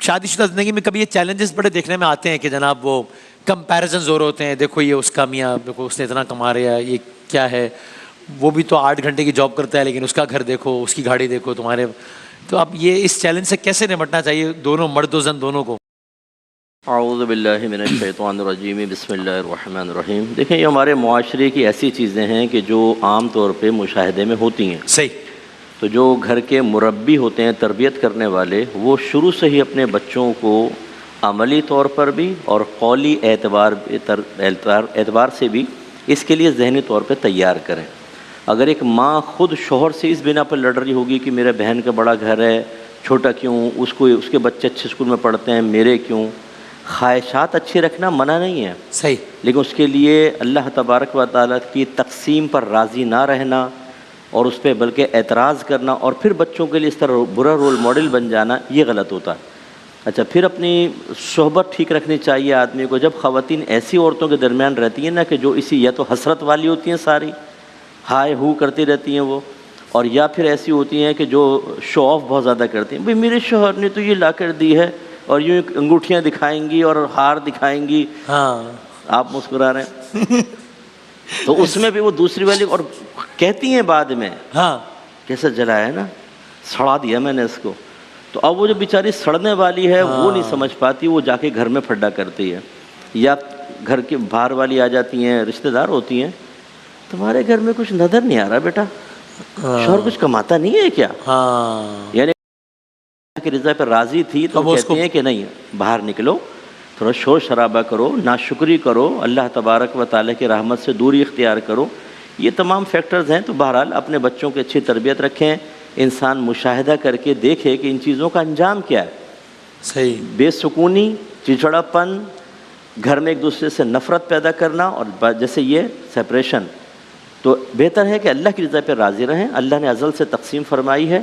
شادی شدہ زندگی میں کبھی یہ چیلنجز بڑے دیکھنے میں آتے ہیں کہ جناب وہ کمپیریزن زور ہوتے ہیں، دیکھو یہ اس کا میاں، دیکھو اس نے اتنا کما رہا ہے، یہ کیا ہے، وہ بھی تو 8 گھنٹے کی جاب کرتا ہے لیکن اس کا گھر دیکھو، اس کی گاڑی دیکھو تمہارے. تو اب یہ اس چیلنج سے کیسے نمٹنا چاہیے دونوں مرد و زن دونوں کو؟ اعوذ باللہ من الشیطان الرجیم، بسم اللہ الرحمن الرحیم. دیکھیں یہ ہمارے معاشرے کی ایسی چیزیں ہیں کہ جو عام طور پہ مشاہدے میں ہوتی ہیں. صحیح. تو جو گھر کے مربی ہوتے ہیں، تربیت کرنے والے، وہ شروع سے ہی اپنے بچوں کو عملی طور پر بھی اور قولی اعتبار سے بھی اس کے لیے ذہنی طور پہ تیار کریں. اگر ایک ماں خود شوہر سے اس بنا پر لڑ رہی ہوگی کہ میرے بہن کا بڑا گھر ہے، چھوٹا کیوں، اس کے بچے اچھے اسکول میں پڑھتے ہیں، میرے کیوں. خواہشات اچھی رکھنا منع نہیں ہے، صحیح، لیکن اس کے لیے اللہ تبارک و تعالیٰ کی تقسیم پر راضی نہ رہنا اور اس پہ بلکہ اعتراض کرنا اور پھر بچوں کے لیے اس طرح برا رول ماڈل بن جانا، یہ غلط ہوتا ہے. اچھا، پھر اپنی صحبت ٹھیک رکھنی چاہیے آدمی کو. جب خواتین ایسی عورتوں کے درمیان رہتی ہیں نا کہ جو اسی یا تو حسرت والی ہوتی ہیں، ساری ہائے ہو کرتی رہتی ہیں وہ، اور یا پھر ایسی ہوتی ہیں کہ جو شو آف بہت زیادہ کرتی ہیں. بھئی میرے شوہر نے تو یہ لا کر دی ہے، اور یوں انگوٹھیاں دکھائیں گی اور ہار دکھائیں گی. ہاں آپ مسکرا رہے ہیں. تو اس میں بھی وہ دوسری والی اور کہتی ہیں بعد میں، ہاں کیسا جلایا ہے نا، سڑا دیا میں نے اس کو. تو اب وہ جو بیچاری سڑنے والی ہے وہ نہیں سمجھ پاتی، وہ جا کے گھر میں پھڈا کرتی ہے. یا گھر کے باہر والی آ جاتی ہیں، رشتہ دار ہوتی ہیں، تمہارے گھر میں کچھ نظر نہیں آ رہا بیٹا، شوہر کچھ کماتا نہیں ہے کیا؟ یعنی کی رضا پہ راضی تھی تو کہتی ہیں کہ نہیں، باہر نکلو، تھوڑا شور شرابہ کرو، ناشکری کرو، اللہ تبارک و تعالیٰ کی رحمت سے دوری اختیار کرو. یہ تمام فیکٹرز ہیں. تو بہرحال اپنے بچوں کی اچھی تربیت رکھیں. انسان مشاہدہ کر کے دیکھے کہ ان چیزوں کا انجام کیا ہے. صحیح. بے سکونی، چچڑاپن، گھر میں ایک دوسرے سے نفرت پیدا کرنا اور جیسے یہ سپریشن، تو بہتر ہے کہ اللہ کی رضا پہ راضی رہیں. اللہ نے ازل سے تقسیم فرمائی ہے،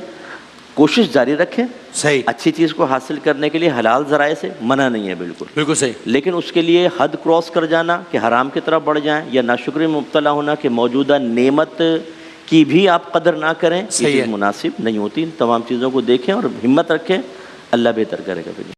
کوشش جاری رکھیں. صحیح. اچھی چیز کو حاصل کرنے کے لیے حلال ذرائع سے منع نہیں ہے، بالکل صحیح. لیکن اس کے لیے حد کراس کر جانا کہ حرام کی طرف بڑھ جائیں یا ناشکری میں مبتلا ہونا کہ موجودہ نعمت کی بھی آپ قدر نہ کریں، یہ چیز مناسب نہیں ہوتی. تمام چیزوں کو دیکھیں اور ہمت رکھیں، اللہ بہتر کرے گا.